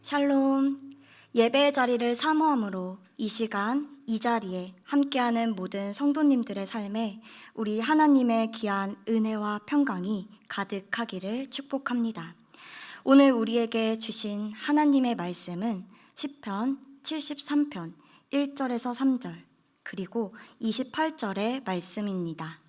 샬롬. 예배의 자리를 사모함으로 이 시간 이 자리에 함께하는 모든 성도님들의 삶에 우리 하나님의 귀한 은혜와 평강이 가득하기를 축복합니다. 오늘 우리에게 주신 하나님의 말씀은 시편 73편 1절에서 3절 그리고 28절의 말씀입니다.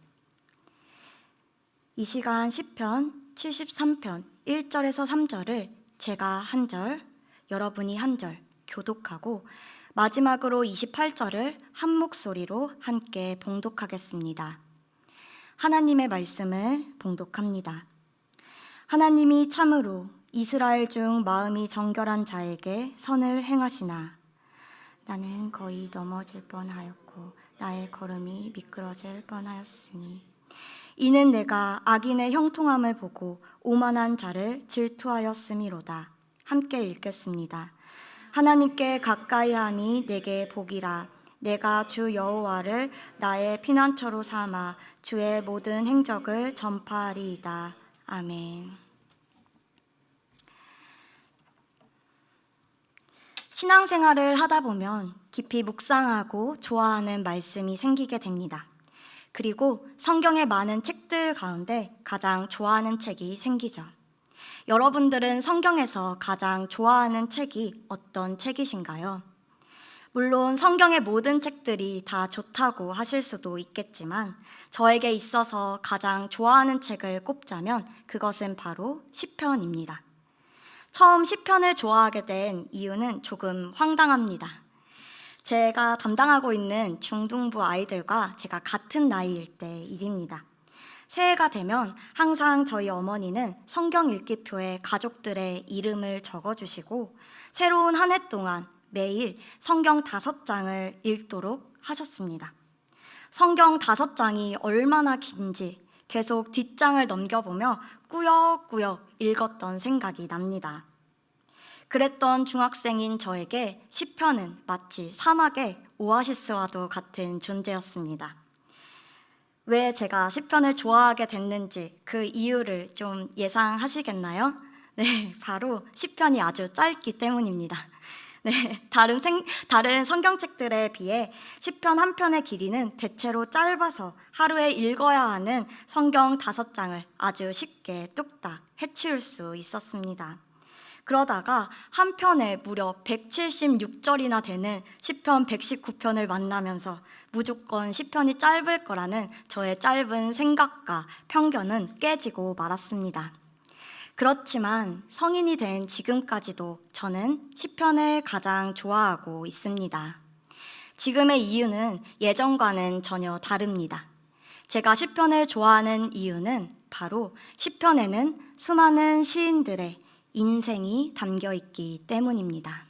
이 시간 시편 73편 1절에서 3절을 제가 한 절, 여러분이 한 절 교독하고 마지막으로 28절을 한 목소리로 함께 봉독하겠습니다. 하나님의 말씀을 봉독합니다. 하나님이 참으로 이스라엘 중 마음이 정결한 자에게 선을 행하시나 나는 거의 넘어질 뻔하였고 나의 걸음이 미끄러질 뻔하였으니 이는 내가 악인의 형통함을 보고 오만한 자를 질투하였음이로다. 함께 읽겠습니다. 하나님께 가까이함이 내게 복이라. 내가 주 여호와를 나의 피난처로 삼아 주의 모든 행적을 전파하리이다. 아멘. 신앙생활을 하다 보면 깊이 묵상하고 좋아하는 말씀이 생기게 됩니다. 그리고 성경의 많은 책들 가운데 가장 좋아하는 책이 생기죠. 여러분들은 성경에서 가장 좋아하는 책이 어떤 책이신가요? 물론 성경의 모든 책들이 다 좋다고 하실 수도 있겠지만 저에게 있어서 가장 좋아하는 책을 꼽자면 그것은 바로 시편입니다. 처음 시편을 좋아하게 된 이유는 조금 황당합니다. 제가 담당하고 있는 중등부 아이들과 제가 같은 나이일 때 일입니다. 새해가 되면 항상 저희 어머니는 성경 읽기표에 가족들의 이름을 적어주시고 새로운 한 해 동안 매일 성경 5장을 읽도록 하셨습니다. 성경 5장이 얼마나 긴지 계속 뒷장을 넘겨보며 꾸역꾸역 읽었던 생각이 납니다. 그랬던 중학생인 저에게 시편은 마치 사막의 오아시스와도 같은 존재였습니다. 왜 제가 시편을 좋아하게 됐는지 그 이유를 좀 예상하시겠나요? 네, 바로 시편이 아주 짧기 때문입니다. 네, 다른 성경책들에 비해 시편 한 편의 길이는 대체로 짧아서 하루에 읽어야 하는 성경 5장을 아주 쉽게 뚝딱 해치울 수 있었습니다. 그러다가 한 편에 무려 176절이나 되는 시편 119편을 만나면서 무조건 시편이 짧을 거라는 저의 짧은 생각과 편견은 깨지고 말았습니다. 그렇지만 성인이 된 지금까지도 저는 시편을 가장 좋아하고 있습니다. 지금의 이유는 예전과는 전혀 다릅니다. 제가 시편을 좋아하는 이유는 바로 시편에는 수많은 시인들의 인생이 담겨 있기 때문입니다.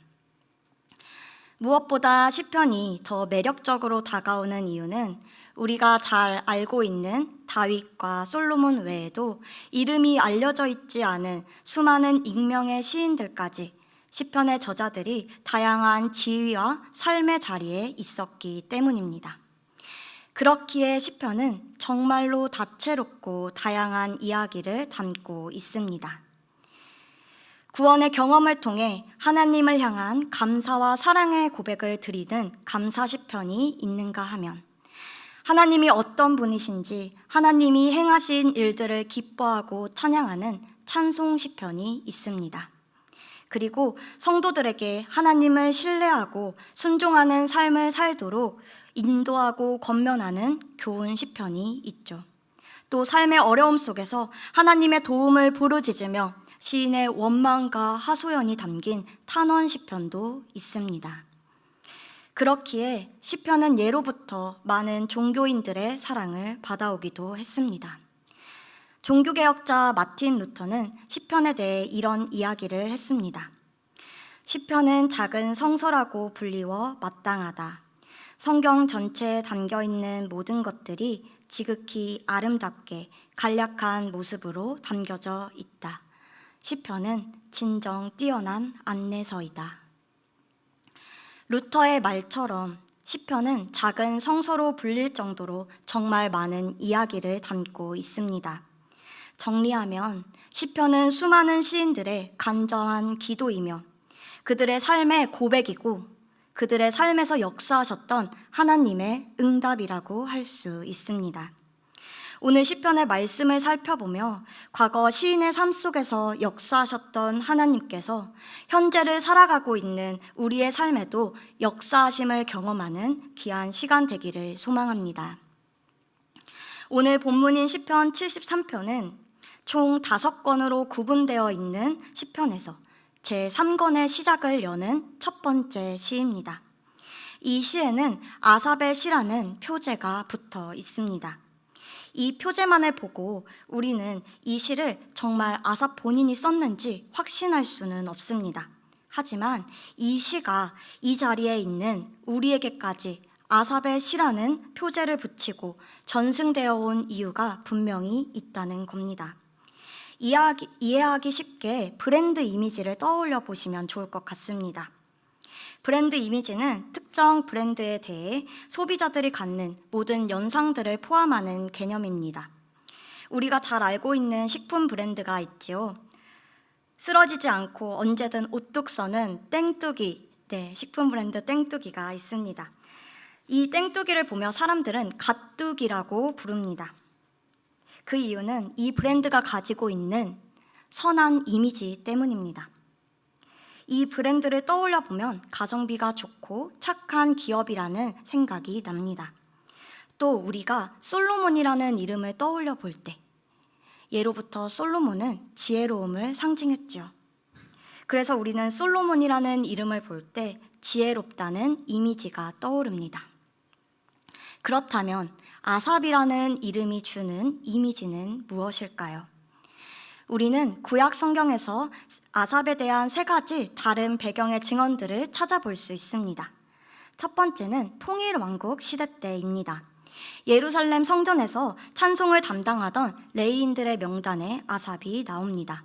무엇보다 시편이 더 매력적으로 다가오는 이유는 우리가 잘 알고 있는 다윗과 솔로몬 외에도 이름이 알려져 있지 않은 수많은 익명의 시인들까지 시편의 저자들이 다양한 지위와 삶의 자리에 있었기 때문입니다. 그렇기에 시편은 정말로 다채롭고 다양한 이야기를 담고 있습니다. 구원의 경험을 통해 하나님을 향한 감사와 사랑의 고백을 드리는 감사 시편이 있는가 하면 하나님이 어떤 분이신지 하나님이 행하신 일들을 기뻐하고 찬양하는 찬송 시편이 있습니다. 그리고 성도들에게 하나님을 신뢰하고 순종하는 삶을 살도록 인도하고 권면하는 교훈 시편이 있죠. 또 삶의 어려움 속에서 하나님의 도움을 부르짖으며 시인의 원망과 하소연이 담긴 탄원 시편도 있습니다. 그렇기에 시편은 예로부터 많은 종교인들의 사랑을 받아오기도 했습니다. 종교개혁자 마틴 루터는 시편에 대해 이런 이야기를 했습니다. 시편은 작은 성서라고 불리워 마땅하다. 성경 전체에 담겨있는 모든 것들이 지극히 아름답게 간략한 모습으로 담겨져 있다. 시편은 진정 뛰어난 안내서이다. 루터의 말처럼 시편은 작은 성서로 불릴 정도로 정말 많은 이야기를 담고 있습니다. 정리하면 시편은 수많은 시인들의 간절한 기도이며 그들의 삶의 고백이고 그들의 삶에서 역사하셨던 하나님의 응답이라고 할 수 있습니다. 오늘 시편의 말씀을 살펴보며 과거 시인의 삶 속에서 역사하셨던 하나님께서 현재를 살아가고 있는 우리의 삶에도 역사하심을 경험하는 귀한 시간 되기를 소망합니다. 오늘 본문인 시편 73편은 총 5권으로 구분되어 있는 시편에서 제3권의 시작을 여는 첫 번째 시입니다. 이 시에는 아삽의 시라는 표제가 붙어 있습니다. 이 표제만을 보고 우리는 이 시를 정말 아삽 본인이 썼는지 확신할 수는 없습니다. 하지만 이 시가 이 자리에 있는 우리에게까지 아삽의 시라는 표제를 붙이고 전승되어 온 이유가 분명히 있다는 겁니다. 이해하기 쉽게 브랜드 이미지를 떠올려 보시면 좋을 것 같습니다. 브랜드 이미지는 특정 브랜드에 대해 소비자들이 갖는 모든 연상들을 포함하는 개념입니다. 우리가 잘 알고 있는 식품 브랜드가 있지요. 쓰러지지 않고 언제든 오뚝 서는 땡뚜기, 식품 브랜드 땡뚜기가 있습니다. 이 땡뚜기를 보며 사람들은 갓뚜기라고 부릅니다. 그 이유는 이 브랜드가 가지고 있는 선한 이미지 때문입니다. 이 브랜드를 떠올려 보면 가성비가 좋고 착한 기업이라는 생각이 납니다. 또 우리가 솔로몬이라는 이름을 떠올려 볼 때 예로부터 솔로몬은 지혜로움을 상징했죠. 그래서 우리는 솔로몬이라는 이름을 볼 때 지혜롭다는 이미지가 떠오릅니다. 그렇다면 아삽이라는 이름이 주는 이미지는 무엇일까요? 우리는 구약 성경에서 아삽에 대한 3가지 다른 배경의 증언들을 찾아볼 수 있습니다. 첫 번째는 통일왕국 시대 때입니다. 예루살렘 성전에서 찬송을 담당하던 레위인들의 명단에 아삽이 나옵니다.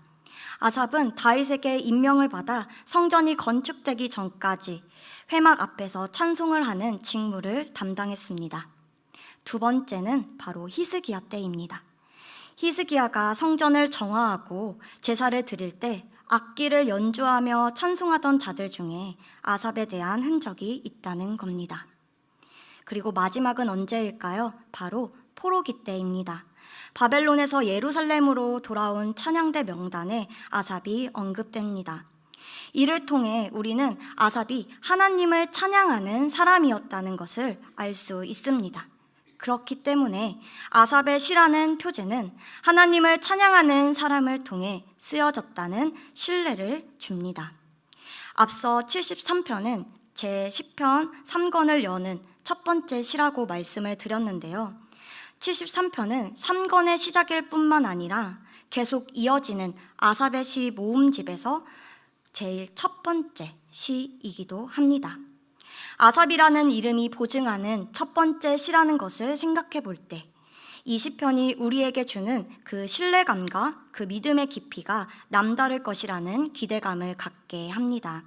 아삽은 다윗에게 임명을 받아 성전이 건축되기 전까지 회막 앞에서 찬송을 하는 직무를 담당했습니다. 두 번째는 바로 히스기야 때입니다. 히스기야가 성전을 정화하고 제사를 드릴 때 악기를 연주하며 찬송하던 자들 중에 아삽에 대한 흔적이 있다는 겁니다. 그리고 마지막은 언제일까요? 바로 포로기 때입니다. 바벨론에서 예루살렘으로 돌아온 찬양대 명단에 아삽이 언급됩니다. 이를 통해 우리는 아삽이 하나님을 찬양하는 사람이었다는 것을 알 수 있습니다. 그렇기 때문에 아삽의 시라는 표제는 하나님을 찬양하는 사람을 통해 쓰여졌다는 신뢰를 줍니다. 앞서 73편은 제10편 3권을 여는 첫 번째 시라고 말씀을 드렸는데요. 73편은 3권의 시작일 뿐만 아니라 계속 이어지는 아삽의 시 모음집에서 제일 첫 번째 시이기도 합니다. 아삽이라는 이름이 보증하는 첫 번째 시라는 것을 생각해 볼 때 이 시편이 우리에게 주는 그 신뢰감과 그 믿음의 깊이가 남다를 것이라는 기대감을 갖게 합니다.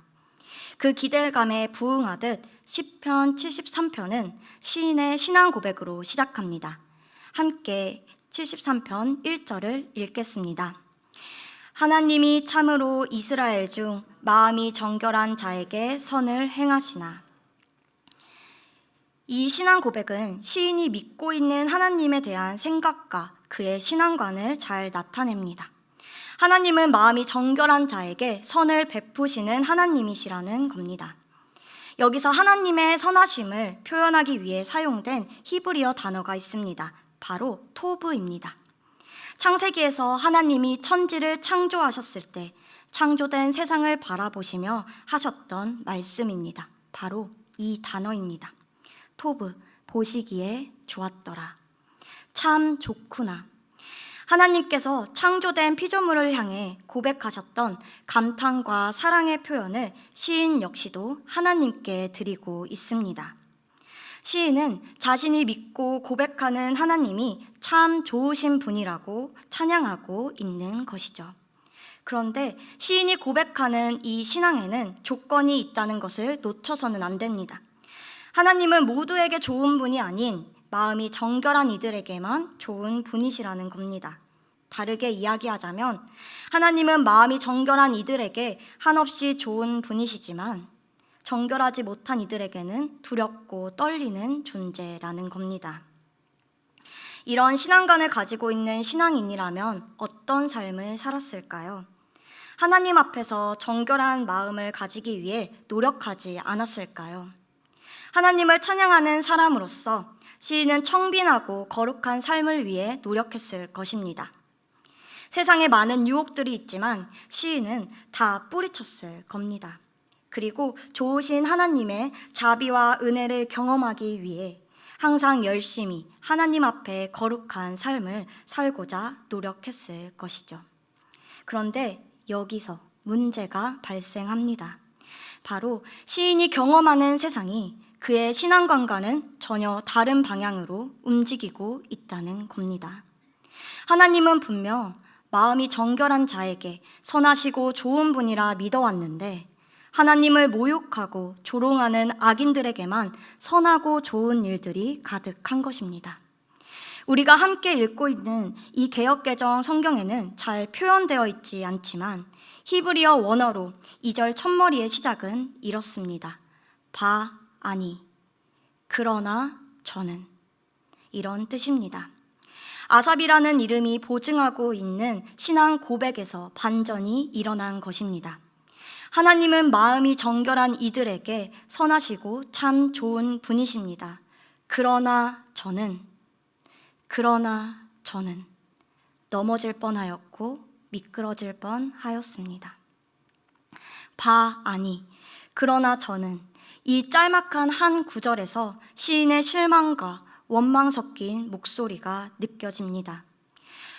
그 기대감에 부응하듯 시편 73편은 시인의 신앙 고백으로 시작합니다. 함께 73편 1절을 읽겠습니다. 하나님이 참으로 이스라엘 중 마음이 정결한 자에게 선을 행하시나. 이 신앙 고백은 시인이 믿고 있는 하나님에 대한 생각과 그의 신앙관을 잘 나타냅니다. 하나님은 마음이 정결한 자에게 선을 베푸시는 하나님이시라는 겁니다. 여기서 하나님의 선하심을 표현하기 위해 사용된 히브리어 단어가 있습니다. 바로 토브입니다. 창세기에서 하나님이 천지를 창조하셨을 때 창조된 세상을 바라보시며 하셨던 말씀입니다. 바로 이 단어입니다. 토브, 보시기에 좋았더라. 참 좋구나. 하나님께서 창조된 피조물을 향해 고백하셨던 감탄과 사랑의 표현을 시인 역시도 하나님께 드리고 있습니다. 시인은 자신이 믿고 고백하는 하나님이 참 좋으신 분이라고 찬양하고 있는 것이죠. 그런데 시인이 고백하는 이 신앙에는 조건이 있다는 것을 놓쳐서는 안 됩니다. 하나님은 모두에게 좋은 분이 아닌 마음이 정결한 이들에게만 좋은 분이시라는 겁니다. 다르게 이야기하자면 하나님은 마음이 정결한 이들에게 한없이 좋은 분이시지만 정결하지 못한 이들에게는 두렵고 떨리는 존재라는 겁니다. 이런 신앙관을 가지고 있는 신앙인이라면 어떤 삶을 살았을까요? 하나님 앞에서 정결한 마음을 가지기 위해 노력하지 않았을까요? 하나님을 찬양하는 사람으로서 시인은 청빈하고 거룩한 삶을 위해 노력했을 것입니다. 세상에 많은 유혹들이 있지만 시인은 다 뿌리쳤을 겁니다. 그리고 좋으신 하나님의 자비와 은혜를 경험하기 위해 항상 열심히 하나님 앞에 거룩한 삶을 살고자 노력했을 것이죠. 그런데 여기서 문제가 발생합니다. 바로 시인이 경험하는 세상이 그의 신앙관과는 전혀 다른 방향으로 움직이고 있다는 겁니다. 하나님은 분명 마음이 정결한 자에게 선하시고 좋은 분이라 믿어왔는데 하나님을 모욕하고 조롱하는 악인들에게만 선하고 좋은 일들이 가득한 것입니다. 우리가 함께 읽고 있는 이 개역개정 성경에는 잘 표현되어 있지 않지만 히브리어 원어로 2절 첫머리의 시작은 이렇습니다. 아니, 그러나 저는, 이런 뜻입니다. 아삽이라는 이름이 보증하고 있는 신앙 고백에서 반전이 일어난 것입니다. 하나님은 마음이 정결한 이들에게 선하시고 참 좋은 분이십니다. 그러나 저는 넘어질 뻔하였고 미끄러질 뻔하였습니다. 아니, 그러나 저는, 이 짤막한 한 구절에서 시인의 실망과 원망 섞인 목소리가 느껴집니다.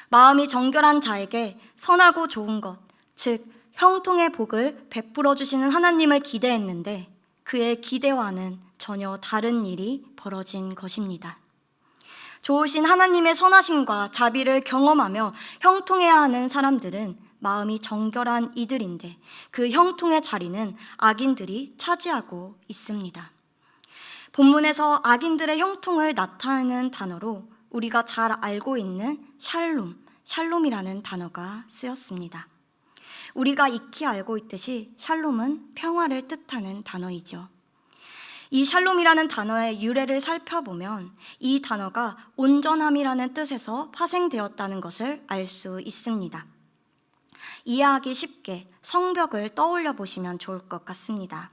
마음이 정결한 자에게 선하고 좋은 것, 즉 형통의 복을 베풀어 주시는 하나님을 기대했는데 그의 기대와는 전혀 다른 일이 벌어진 것입니다. 좋으신 하나님의 선하심과 자비를 경험하며 형통해야 하는 사람들은 마음이 정결한 이들인데 그 형통의 자리는 악인들이 차지하고 있습니다. 본문에서 악인들의 형통을 나타내는 단어로 우리가 잘 알고 있는 샬롬이라는 단어가 쓰였습니다. 우리가 익히 알고 있듯이 샬롬은 평화를 뜻하는 단어이죠. 이 샬롬이라는 단어의 유래를 살펴보면 이 단어가 온전함이라는 뜻에서 파생되었다는 것을 알 수 있습니다. 이해하기 쉽게 성벽을 떠올려 보시면 좋을 것 같습니다.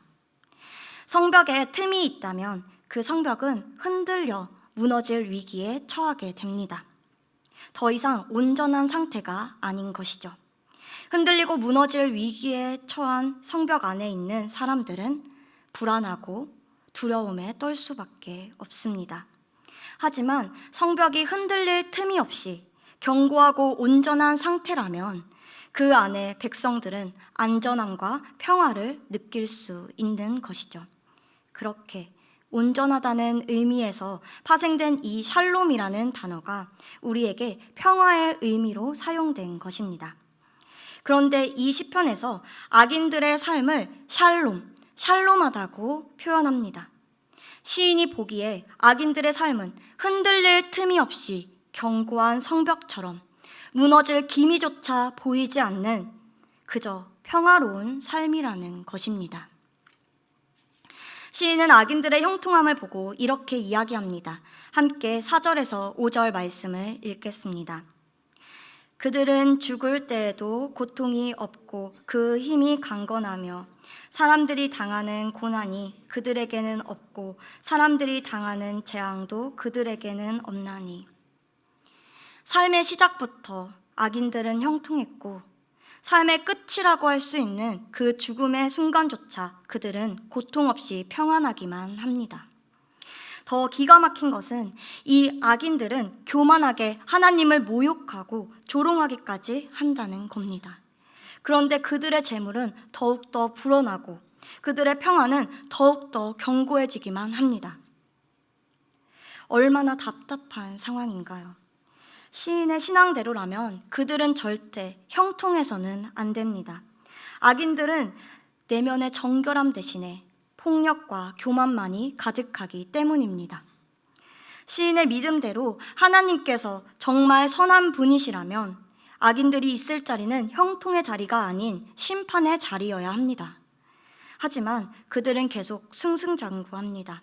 성벽에 틈이 있다면 그 성벽은 흔들려 무너질 위기에 처하게 됩니다. 더 이상 온전한 상태가 아닌 것이죠. 흔들리고 무너질 위기에 처한 성벽 안에 있는 사람들은 불안하고 두려움에 떨 수밖에 없습니다. 하지만 성벽이 흔들릴 틈이 없이 견고하고 온전한 상태라면 그 안에 백성들은 안전함과 평화를 느낄 수 있는 것이죠. 그렇게 온전하다는 의미에서 파생된 이 샬롬이라는 단어가 우리에게 평화의 의미로 사용된 것입니다. 그런데 이 시편에서 악인들의 삶을 샬롬하다고 표현합니다. 시인이 보기에 악인들의 삶은 흔들릴 틈이 없이 견고한 성벽처럼 무너질 기미조차 보이지 않는 그저 평화로운 삶이라는 것입니다. 시인은 악인들의 형통함을 보고 이렇게 이야기합니다. 함께 4절에서 5절 말씀을 읽겠습니다. 그들은 죽을 때에도 고통이 없고 그 힘이 강건하며 사람들이 당하는 고난이 그들에게는 없고 사람들이 당하는 재앙도 그들에게는 없나니. 삶의 시작부터 악인들은 형통했고 삶의 끝이라고 할 수 있는 그 죽음의 순간조차 그들은 고통 없이 평안하기만 합니다. 더 기가 막힌 것은 이 악인들은 교만하게 하나님을 모욕하고 조롱하기까지 한다는 겁니다. 그런데 그들의 재물은 더욱더 불어나고 그들의 평화는 더욱더 견고해지기만 합니다. 얼마나 답답한 상황인가요? 시인의 신앙대로라면 그들은 절대 형통해서는 안 됩니다. 악인들은 내면의 정결함 대신에 폭력과 교만만이 가득하기 때문입니다. 시인의 믿음대로 하나님께서 정말 선한 분이시라면 악인들이 있을 자리는 형통의 자리가 아닌 심판의 자리여야 합니다. 하지만 그들은 계속 승승장구합니다.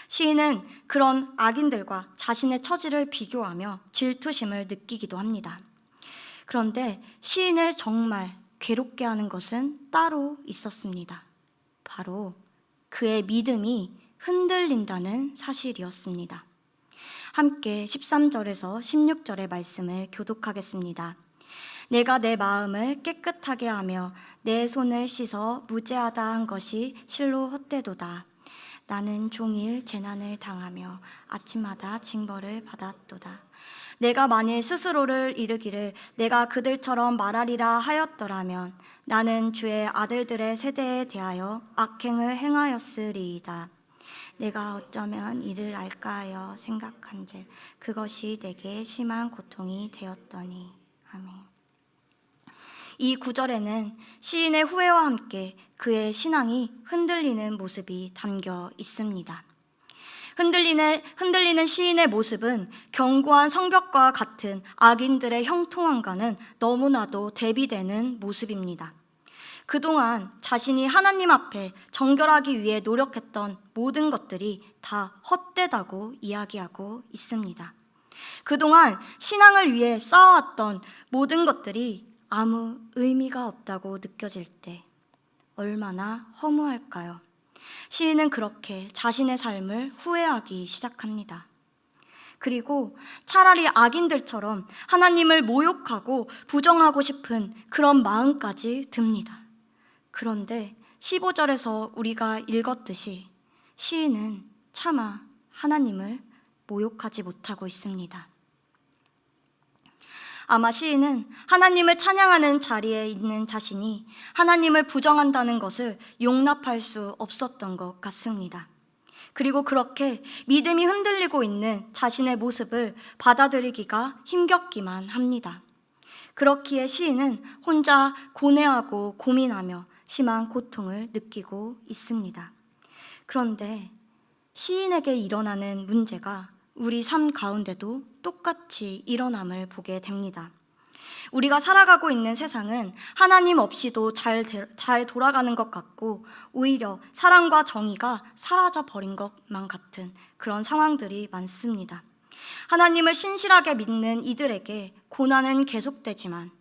시인은 그런 악인들과 자신의 처지를 비교하며 질투심을 느끼기도 합니다. 그런데 시인을 정말 괴롭게 하는 것은 따로 있었습니다. 바로 그의 믿음이 흔들린다는 사실이었습니다. 함께 13절에서 16절의 말씀을 교독하겠습니다. 내가 내 마음을 깨끗하게 하며 내 손을 씻어 무죄하다 한 것이 실로 헛되도다. 나는 종일 재난을 당하며 아침마다 징벌을 받았도다. 내가 만일 스스로를 이르기를 내가 그들처럼 말하리라 하였더라면 나는 주의 아들들의 세대에 대하여 악행을 행하였으리이다. 내가 어쩌면 이를 알까 하여 생각한즉 그것이 내게 심한 고통이 되었더니. 아멘. 이 구절에는 시인의 후회와 함께 그의 신앙이 흔들리는 모습이 담겨 있습니다. 흔들리는 시인의 모습은 견고한 성벽과 같은 악인들의 형통함과는 너무나도 대비되는 모습입니다. 그동안 자신이 하나님 앞에 정결하기 위해 노력했던 모든 것들이 다 헛되다고 이야기하고 있습니다. 그동안 신앙을 위해 쌓아왔던 모든 것들이 아무 의미가 없다고 느껴질 때 얼마나 허무할까요? 시인은 그렇게 자신의 삶을 후회하기 시작합니다. 그리고 차라리 악인들처럼 하나님을 모욕하고 부정하고 싶은 그런 마음까지 듭니다. 그런데 15절에서 우리가 읽었듯이 시인은 차마 하나님을 모욕하지 못하고 있습니다. 아마 시인은 하나님을 찬양하는 자리에 있는 자신이 하나님을 부정한다는 것을 용납할 수 없었던 것 같습니다. 그리고 그렇게 믿음이 흔들리고 있는 자신의 모습을 받아들이기가 힘겹기만 합니다. 그렇기에 시인은 혼자 고뇌하고 고민하며 심한 고통을 느끼고 있습니다. 그런데 시인에게 일어나는 문제가 우리 삶 가운데도 똑같이 일어남을 보게 됩니다. 우리가 살아가고 있는 세상은 하나님 없이도 잘 돌아가는 것 같고 오히려 사랑과 정의가 사라져 버린 것만 같은 그런 상황들이 많습니다. 하나님을 신실하게 믿는 이들에게 고난은 계속되지만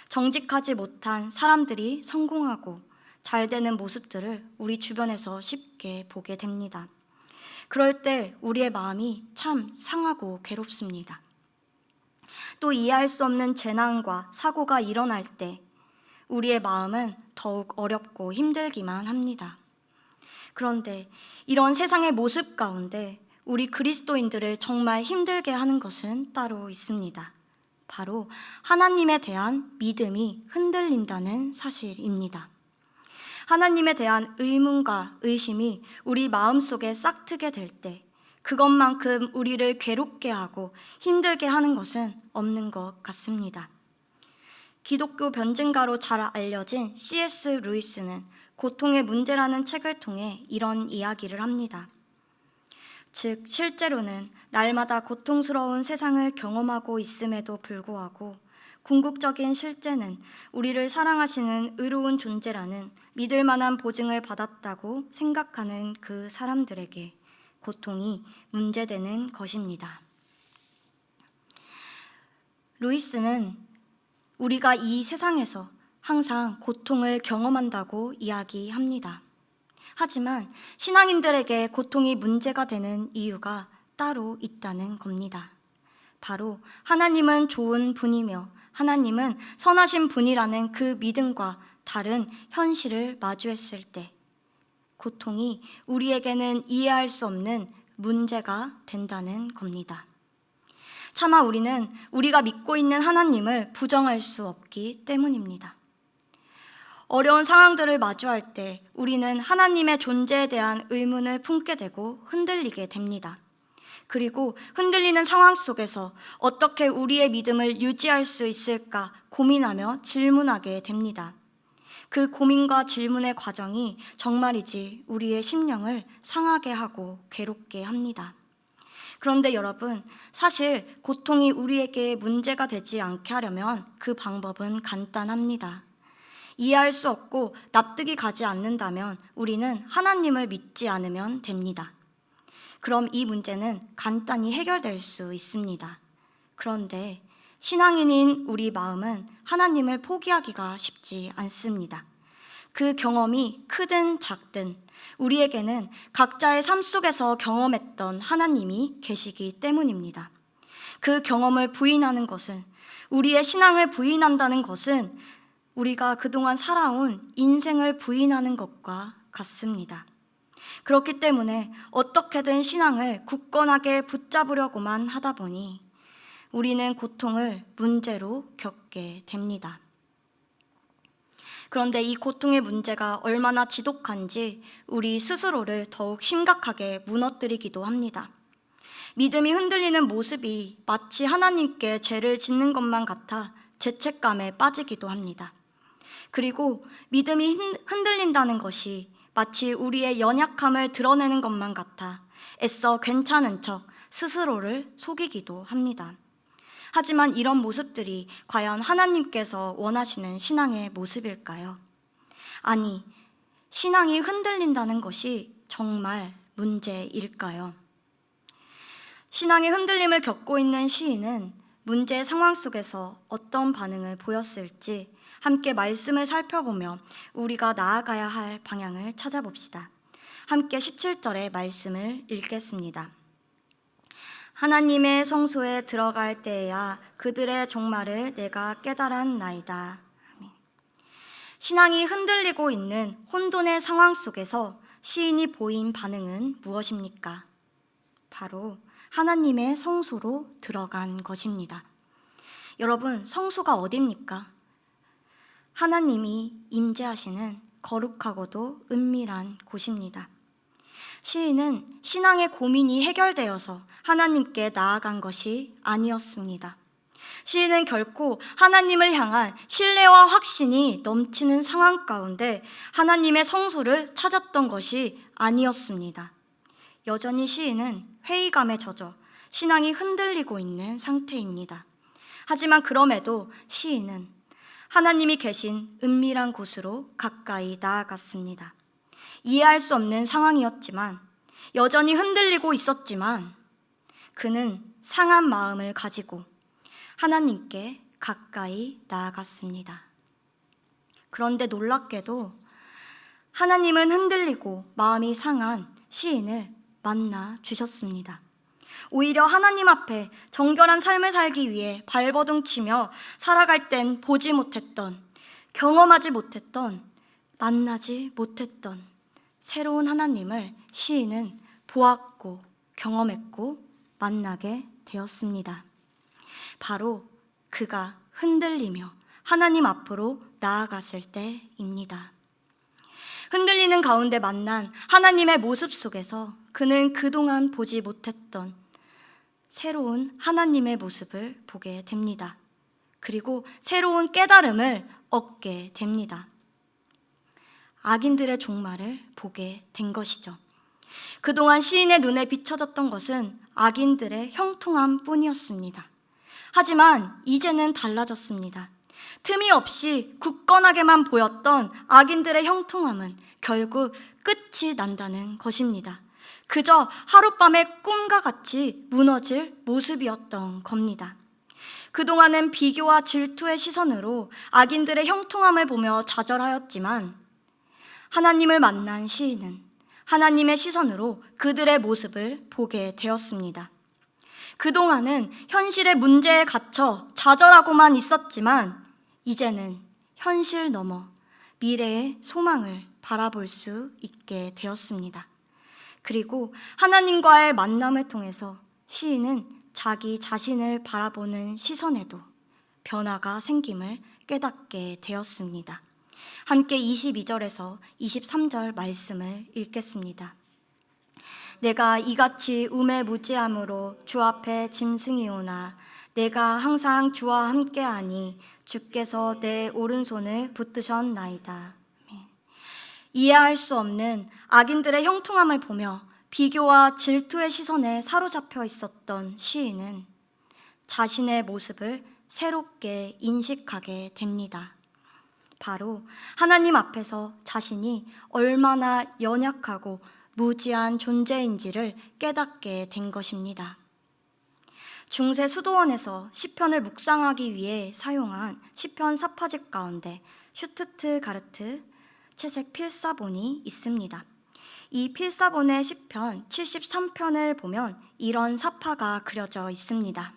정직하지 못한 사람들이 성공하고 잘 되는 모습들을 우리 주변에서 쉽게 보게 됩니다. 그럴 때 우리의 마음이 참 상하고 괴롭습니다. 또 이해할 수 없는 재난과 사고가 일어날 때 우리의 마음은 더욱 어렵고 힘들기만 합니다. 그런데 이런 세상의 모습 가운데 우리 그리스도인들을 정말 힘들게 하는 것은 따로 있습니다. 바로 하나님에 대한 믿음이 흔들린다는 사실입니다. 하나님에 대한 의문과 의심이 우리 마음속에 싹트게 될 때 그것만큼 우리를 괴롭게 하고 힘들게 하는 것은 없는 것 같습니다. 기독교 변증가로 잘 알려진 C.S. 루이스는 고통의 문제라는 책을 통해 이런 이야기를 합니다. 즉, 실제로는 날마다 고통스러운 세상을 경험하고 있음에도 불구하고 궁극적인 실제는 우리를 사랑하시는 의로운 존재라는 믿을 만한 보증을 받았다고 생각하는 그 사람들에게 고통이 문제되는 것입니다. 루이스는 우리가 이 세상에서 항상 고통을 경험한다고 이야기합니다. 하지만 신앙인들에게 고통이 문제가 되는 이유가 따로 있다는 겁니다. 바로 하나님은 좋은 분이며 하나님은 선하신 분이라는 그 믿음과 다른 현실을 마주했을 때 고통이 우리에게는 이해할 수 없는 문제가 된다는 겁니다. 차마 우리는 우리가 믿고 있는 하나님을 부정할 수 없기 때문입니다. 어려운 상황들을 마주할 때 우리는 하나님의 존재에 대한 의문을 품게 되고 흔들리게 됩니다. 그리고 흔들리는 상황 속에서 어떻게 우리의 믿음을 유지할 수 있을까 고민하며 질문하게 됩니다. 그 고민과 질문의 과정이 정말이지 우리의 심령을 상하게 하고 괴롭게 합니다. 그런데 여러분, 사실 고통이 우리에게 문제가 되지 않게 하려면 그 방법은 간단합니다. 이해할 수 없고 납득이 가지 않는다면 우리는 하나님을 믿지 않으면 됩니다. 그럼 이 문제는 간단히 해결될 수 있습니다. 그런데 신앙인인 우리 마음은 하나님을 포기하기가 쉽지 않습니다. 그 경험이 크든 작든 우리에게는 각자의 삶 속에서 경험했던 하나님이 계시기 때문입니다. 그 경험을 부인하는 것은, 우리의 신앙을 부인한다는 것은 우리가 그동안 살아온 인생을 부인하는 것과 같습니다. 그렇기 때문에 어떻게든 신앙을 굳건하게 붙잡으려고만 하다 보니 우리는 고통을 문제로 겪게 됩니다. 그런데 이 고통의 문제가 얼마나 지독한지 우리 스스로를 더욱 심각하게 무너뜨리기도 합니다. 믿음이 흔들리는 모습이 마치 하나님께 죄를 짓는 것만 같아 죄책감에 빠지기도 합니다. 그리고 믿음이 흔들린다는 것이 마치 우리의 연약함을 드러내는 것만 같아 애써 괜찮은 척 스스로를 속이기도 합니다. 하지만 이런 모습들이 과연 하나님께서 원하시는 신앙의 모습일까요? 아니, 신앙이 흔들린다는 것이 정말 문제일까요? 신앙의 흔들림을 겪고 있는 시인은 문제의 상황 속에서 어떤 반응을 보였을지 함께 말씀을 살펴보며 우리가 나아가야 할 방향을 찾아봅시다. 함께 17절의 말씀을 읽겠습니다. 하나님의 성소에 들어갈 때에야 그들의 종말을 내가 깨달았나이다. 신앙이 흔들리고 있는 혼돈의 상황 속에서 시인이 보인 반응은 무엇입니까? 바로 하나님의 성소로 들어간 것입니다. 여러분, 성소가 어디입니까? 하나님이 임재하시는 거룩하고도 은밀한 곳입니다. 시인은 신앙의 고민이 해결되어서 하나님께 나아간 것이 아니었습니다. 시인은 결코 하나님을 향한 신뢰와 확신이 넘치는 상황 가운데 하나님의 성소를 찾았던 것이 아니었습니다. 여전히 시인은 회의감에 젖어 신앙이 흔들리고 있는 상태입니다. 하지만 그럼에도 시인은 하나님이 계신 은밀한 곳으로 가까이 나아갔습니다. 이해할 수 없는 상황이었지만, 여전히 흔들리고 있었지만 그는 상한 마음을 가지고 하나님께 가까이 나아갔습니다. 그런데 놀랍게도 하나님은 흔들리고 마음이 상한 시인을 만나 주셨습니다. 오히려 하나님 앞에 정결한 삶을 살기 위해 발버둥치며 살아갈 땐 보지 못했던, 경험하지 못했던, 만나지 못했던 새로운 하나님을 시인은 보았고 경험했고 만나게 되었습니다. 바로 그가 흔들리며 하나님 앞으로 나아갔을 때입니다. 흔들리는 가운데 만난 하나님의 모습 속에서 그는 그동안 보지 못했던 새로운 하나님의 모습을 보게 됩니다. 그리고 새로운 깨달음을 얻게 됩니다. 악인들의 종말을 보게 된 것이죠. 그동안 시인의 눈에 비춰졌던 것은 악인들의 형통함 뿐이었습니다. 하지만 이제는 달라졌습니다. 틈이 없이 굳건하게만 보였던 악인들의 형통함은 결국 끝이 난다는 것입니다. 그저 하룻밤의 꿈과 같이 무너질 모습이었던 겁니다. 그동안은 비교와 질투의 시선으로 악인들의 형통함을 보며 좌절하였지만 하나님을 만난 시인은 하나님의 시선으로 그들의 모습을 보게 되었습니다. 그동안은 현실의 문제에 갇혀 좌절하고만 있었지만 이제는 현실 넘어 미래의 소망을 바라볼 수 있게 되었습니다. 그리고 하나님과의 만남을 통해서 시인은 자기 자신을 바라보는 시선에도 변화가 생김을 깨닫게 되었습니다. 함께 22절에서 23절 말씀을 읽겠습니다. 내가 이같이 우매무지함으로 주 앞에 짐승이오나 내가 항상 주와 함께하니 주께서 내 오른손을 붙드셨나이다. 이해할 수 없는 악인들의 형통함을 보며 비교와 질투의 시선에 사로잡혀 있었던 시인은 자신의 모습을 새롭게 인식하게 됩니다. 바로 하나님 앞에서 자신이 얼마나 연약하고 무지한 존재인지를 깨닫게 된 것입니다. 중세 수도원에서 시편을 묵상하기 위해 사용한 시편 사파집 가운데 슈투트가르트 채색 필사본이 있습니다. 이 필사본의 시편 73편을 보면 이런 사파가 그려져 있습니다.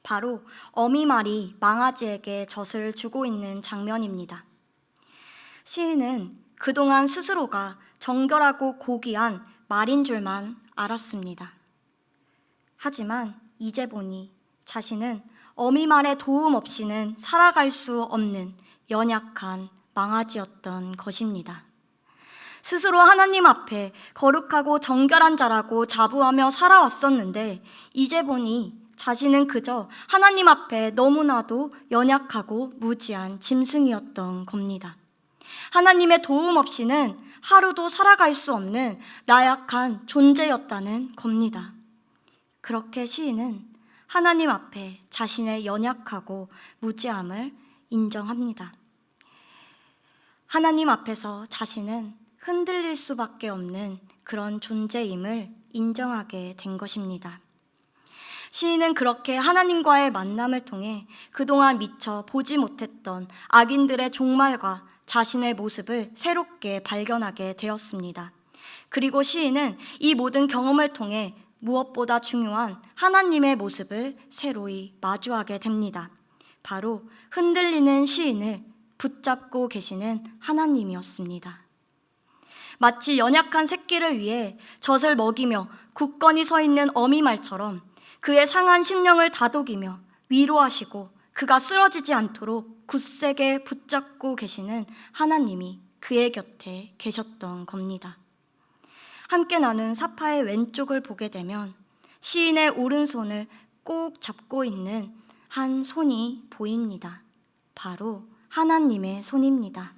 바로 어미말이 망아지에게 젖을 주고 있는 장면입니다. 시인은 그동안 스스로가 정결하고 고귀한 말인 줄만 알았습니다. 하지만 이제 보니 자신은 어미말의 도움 없이는 살아갈 수 없는 연약한 망아지였던 것입니다. 스스로 하나님 앞에 거룩하고 정결한 자라고 자부하며 살아왔었는데 이제 보니 자신은 그저 하나님 앞에 너무나도 연약하고 무지한 짐승이었던 겁니다. 하나님의 도움 없이는 하루도 살아갈 수 없는 나약한 존재였다는 겁니다. 그렇게 시인은 하나님 앞에 자신의 연약하고 무지함을 인정합니다. 하나님 앞에서 자신은 흔들릴 수밖에 없는 그런 존재임을 인정하게 된 것입니다. 시인은 그렇게 하나님과의 만남을 통해 그동안 미처 보지 못했던 악인들의 종말과 자신의 모습을 새롭게 발견하게 되었습니다. 그리고 시인은 이 모든 경험을 통해 무엇보다 중요한 하나님의 모습을 새로이 마주하게 됩니다. 바로 흔들리는 시인을 붙잡고 계시는 하나님이었습니다. 마치 연약한 새끼를 위해 젖을 먹이며 굳건히 서 있는 어미말처럼 그의 상한 심령을 다독이며 위로하시고 그가 쓰러지지 않도록 굳세게 붙잡고 계시는 하나님이 그의 곁에 계셨던 겁니다. 함께 나눈 사파의 왼쪽을 보게 되면 시인의 오른손을 꼭 잡고 있는 한 손이 보입니다. 바로 하나님의 손입니다.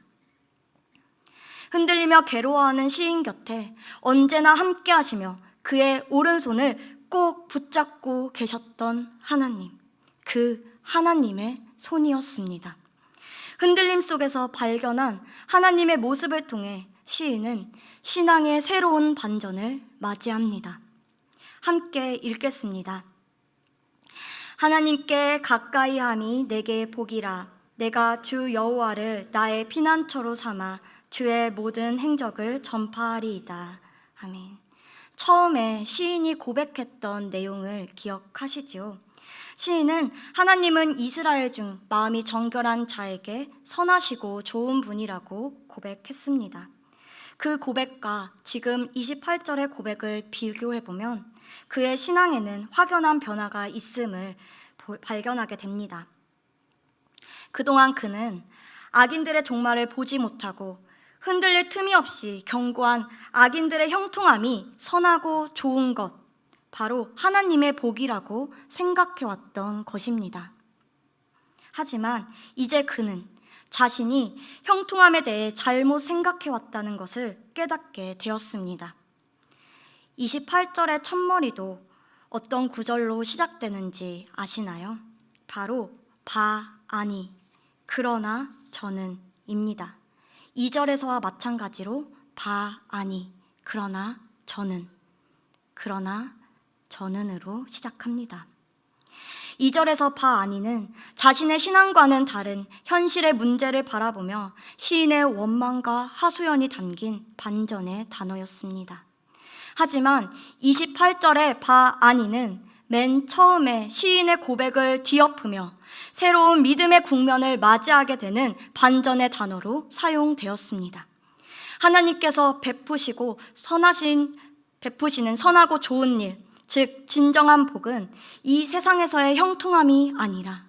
흔들리며 괴로워하는 시인 곁에 언제나 함께 하시며 그의 오른손을 꼭 붙잡고 계셨던 하나님, 그 하나님의 손이었습니다. 흔들림 속에서 발견한 하나님의 모습을 통해 시인은 신앙의 새로운 반전을 맞이합니다. 함께 읽겠습니다. 하나님께 가까이 함이 내게 복이라. 내가 주 여호와를 나의 피난처로 삼아 주의 모든 행적을 전파하리이다. 아멘. 처음에 시인이 고백했던 내용을 기억하시지요? 시인은 하나님은 이스라엘 중 마음이 정결한 자에게 선하시고 좋은 분이라고 고백했습니다. 그 고백과 지금 28절의 고백을 비교해보면 그의 신앙에는 확연한 변화가 있음을 발견하게 됩니다. 그동안 그는 악인들의 종말을 보지 못하고 흔들릴 틈이 없이 견고한 악인들의 형통함이 선하고 좋은 것, 바로 하나님의 복이라고 생각해왔던 것입니다. 하지만 이제 그는 자신이 형통함에 대해 잘못 생각해왔다는 것을 깨닫게 되었습니다. 28절의 첫머리도 어떤 구절로 시작되는지 아시나요? 바로 아니, 그러나 저는 입니다. 2절에서와 마찬가지로 아니, 그러나 저는으로 시작합니다. 2절에서 아니는 자신의 신앙과는 다른 현실의 문제를 바라보며 시인의 원망과 하소연이 담긴 반전의 단어였습니다. 하지만 28절의 아니는 맨 처음에 시인의 고백을 뒤엎으며 새로운 믿음의 국면을 맞이하게 되는 반전의 단어로 사용되었습니다. 하나님께서 베푸시는 선하고 좋은 일, 즉 진정한 복은 이 세상에서의 형통함이 아니라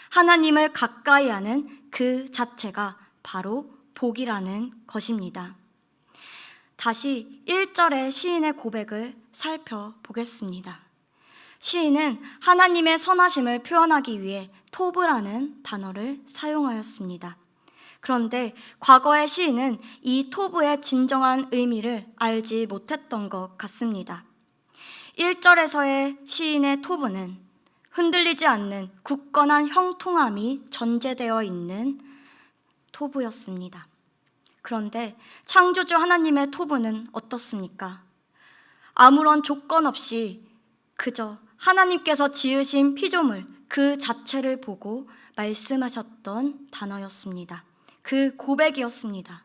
하나님을 가까이 하는 그 자체가 바로 복이라는 것입니다. 다시 1절의 시인의 고백을 살펴보겠습니다. 시인은 하나님의 선하심을 표현하기 위해 토브라는 단어를 사용하였습니다. 그런데 과거의 시인은 이 토부의 진정한 의미를 알지 못했던 것 같습니다. 1절에서의 시인의 토부는 흔들리지 않는 굳건한 형통함이 전제되어 있는 토부였습니다. 그런데 창조주 하나님의 토부는 어떻습니까? 아무런 조건 없이 그저 하나님께서 지으신 피조물 그 자체를 보고 말씀하셨던 단어였습니다. 그 고백이었습니다.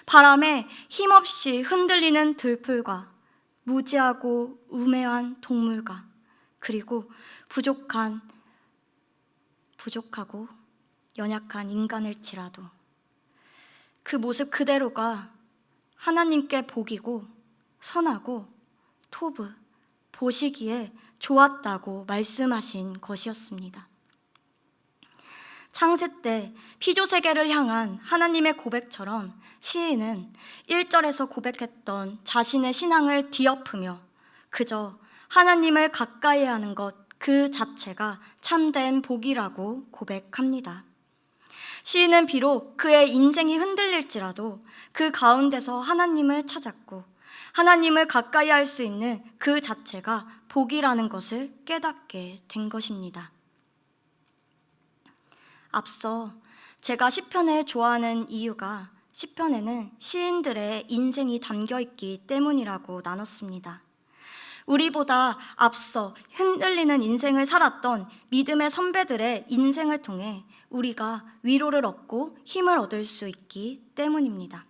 바람에 힘없이 흔들리는 들풀과 무지하고 우매한 동물과 그리고 부족하고 연약한 인간일지라도 그 모습 그대로가 하나님께 복이고 선하고 토브, 보시기에 좋았다고 말씀하신 것이었습니다. 창세 때 피조세계를 향한 하나님의 고백처럼 시인은 1절에서 고백했던 자신의 신앙을 뒤엎으며 그저 하나님을 가까이 하는 것 그 자체가 참된 복이라고 고백합니다. 시인은 비록 그의 인생이 흔들릴지라도 그 가운데서 하나님을 찾았고 하나님을 가까이 할 수 있는 그 자체가 복이라는 것을 깨닫게 된 것입니다. 앞서 제가 시편을 좋아하는 이유가 시편에는 시인들의 인생이 담겨 있기 때문이라고 나눴습니다. 우리보다 앞서 흔들리는 인생을 살았던 믿음의 선배들의 인생을 통해 우리가 위로를 얻고 힘을 얻을 수 있기 때문입니다.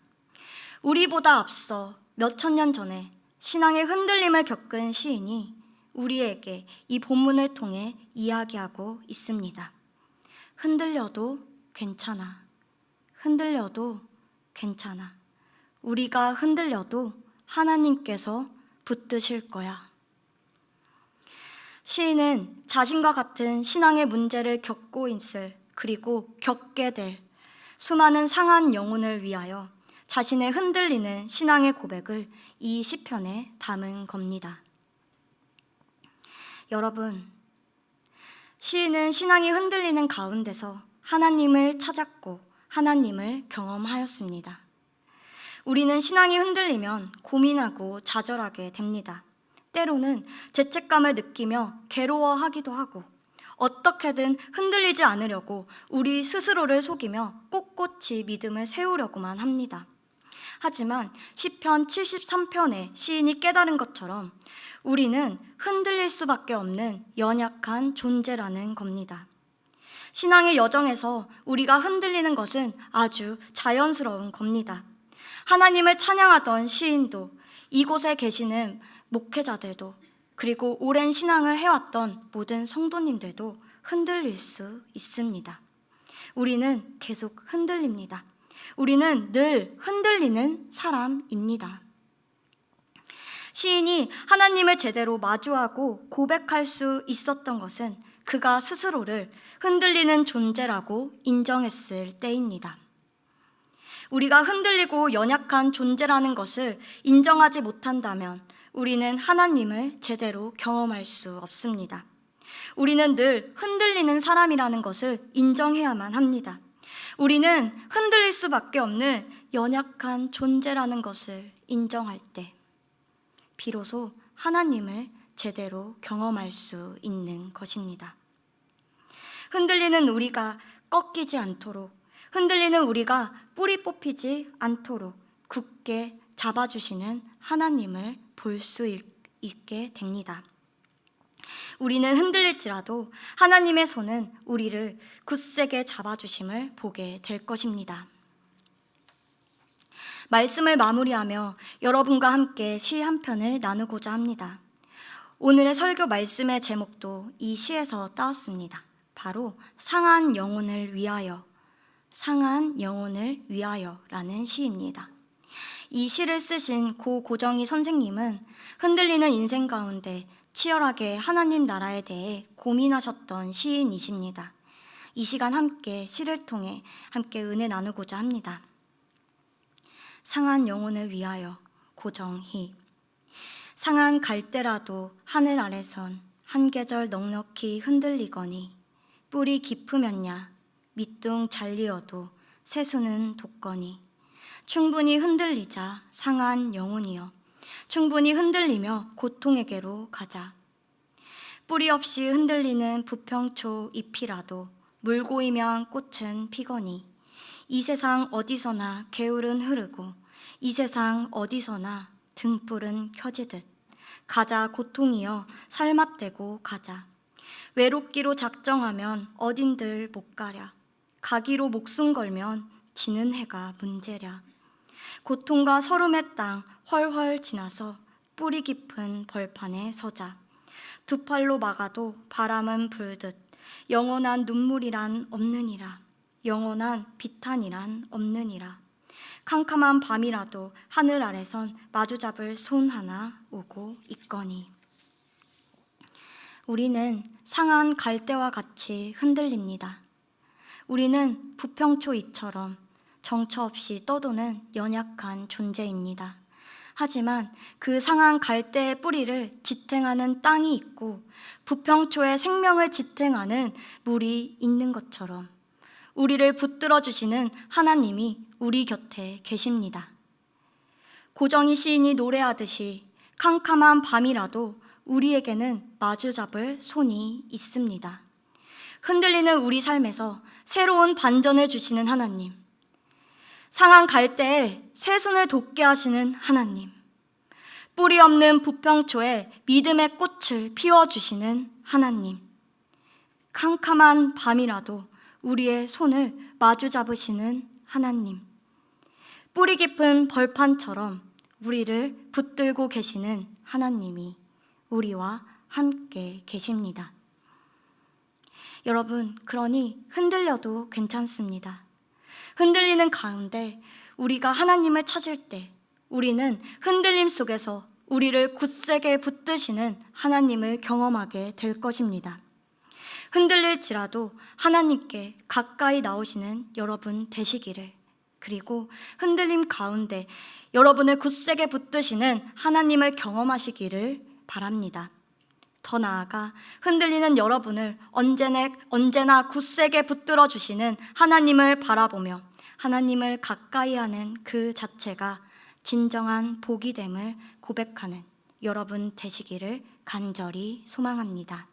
우리보다 앞서 몇천 년 전에 신앙의 흔들림을 겪은 시인이 우리에게 이 본문을 통해 이야기하고 있습니다. 흔들려도 괜찮아. 흔들려도 괜찮아. 우리가 흔들려도 하나님께서 붙드실 거야. 시인은 자신과 같은 신앙의 문제를 겪고 있을 그리고 겪게 될 수많은 상한 영혼을 위하여 자신의 흔들리는 신앙의 고백을 이 시편에 담은 겁니다. 여러분, 시인은 신앙이 흔들리는 가운데서 하나님을 찾았고 하나님을 경험하였습니다. 우리는 신앙이 흔들리면 고민하고 좌절하게 됩니다. 때로는 죄책감을 느끼며 괴로워하기도 하고 어떻게든 흔들리지 않으려고 우리 스스로를 속이며 꼿꼿이 믿음을 세우려고만 합니다. 하지만 시편 73편의 시인이 깨달은 것처럼 우리는 흔들릴 수밖에 없는 연약한 존재라는 겁니다. 신앙의 여정에서 우리가 흔들리는 것은 아주 자연스러운 겁니다. 하나님을 찬양하던 시인도 이곳에 계시는 목회자들도 그리고 오랜 신앙을 해왔던 모든 성도님들도 흔들릴 수 있습니다. 우리는 계속 흔들립니다. 우리는 늘 흔들리는 사람입니다. 시인이 하나님을 제대로 마주하고 고백할 수 있었던 것은 그가 스스로를 흔들리는 존재라고 인정했을 때입니다. 우리가 흔들리고 연약한 존재라는 것을 인정하지 못한다면 우리는 하나님을 제대로 경험할 수 없습니다. 우리는 늘 흔들리는 사람이라는 것을 인정해야만 합니다. 우리는 흔들릴 수밖에 없는 연약한 존재라는 것을 인정할 때 비로소 하나님을 제대로 경험할 수 있는 것입니다. 흔들리는 우리가 꺾이지 않도록, 흔들리는 우리가 뿌리 뽑히지 않도록 굳게 잡아주시는 하나님을 볼 수 있게 됩니다. 우리는 흔들릴지라도 하나님의 손은 우리를 굳세게 잡아주심을 보게 될 것입니다. 말씀을 마무리하며 여러분과 함께 시 한 편을 나누고자 합니다. 오늘의 설교 말씀의 제목도 이 시에서 따왔습니다. 바로 상한 영혼을 위하여, 상한 영혼을 위하여라는 시입니다. 이 시를 쓰신 고 고정희 선생님은 흔들리는 인생 가운데 치열하게 하나님 나라에 대해 고민하셨던 시인이십니다. 이 시간 함께 시를 통해 함께 은혜 나누고자 합니다. 상한 영혼을 위하여, 고정희. 상한 갈대라도 하늘 아래선 한 계절 넉넉히 흔들리거니 뿌리 깊으면야 밑둥 잘리어도 세수는 돋거니 충분히 흔들리자 상한 영혼이여 충분히 흔들리며 고통에게로 가자. 뿌리 없이 흔들리는 부평초 잎이라도 물 고이면 꽃은 피거니 이 세상 어디서나 개울은 흐르고 이 세상 어디서나 등불은 켜지듯 가자 고통이여 살맛대고 가자. 외롭기로 작정하면 어딘들 못 가랴. 가기로 목숨 걸면 지는 해가 문제랴. 고통과 서름의 땅 훨훨 지나서 뿌리 깊은 벌판에 서자. 두 팔로 막아도 바람은 불듯 영원한 눈물이란 없느니라. 영원한 비탄이란 없느니라. 캄캄한 밤이라도 하늘 아래선 마주잡을 손 하나 오고 있거니. 우리는 상한 갈대와 같이 흔들립니다. 우리는 부평초 잎처럼 정처 없이 떠도는 연약한 존재입니다. 하지만 그 상한 갈대의 뿌리를 지탱하는 땅이 있고 부평초의 생명을 지탱하는 물이 있는 것처럼 우리를 붙들어 주시는 하나님이 우리 곁에 계십니다. 고정희 시인이 노래하듯이 캄캄한 밤이라도 우리에게는 마주잡을 손이 있습니다. 흔들리는 우리 삶에서 새로운 반전을 주시는 하나님, 상한 갈대에 새순을 돋게 하시는 하나님, 뿌리 없는 부평초에 믿음의 꽃을 피워주시는 하나님, 캄캄한 밤이라도 우리의 손을 마주 잡으시는 하나님, 뿌리 깊은 벌판처럼 우리를 붙들고 계시는 하나님이 우리와 함께 계십니다. 여러분, 그러니 흔들려도 괜찮습니다. 흔들리는 가운데 우리가 하나님을 찾을 때 우리는 흔들림 속에서 우리를 굳세게 붙드시는 하나님을 경험하게 될 것입니다. 흔들릴지라도 하나님께 가까이 나오시는 여러분 되시기를, 그리고 흔들림 가운데 여러분을 굳세게 붙드시는 하나님을 경험하시기를 바랍니다. 더 나아가 흔들리는 여러분을 언제나 굳세게 붙들어 주시는 하나님을 바라보며 하나님을 가까이 하는 그 자체가 진정한 복이 됨을 고백하는 여러분 되시기를 간절히 소망합니다.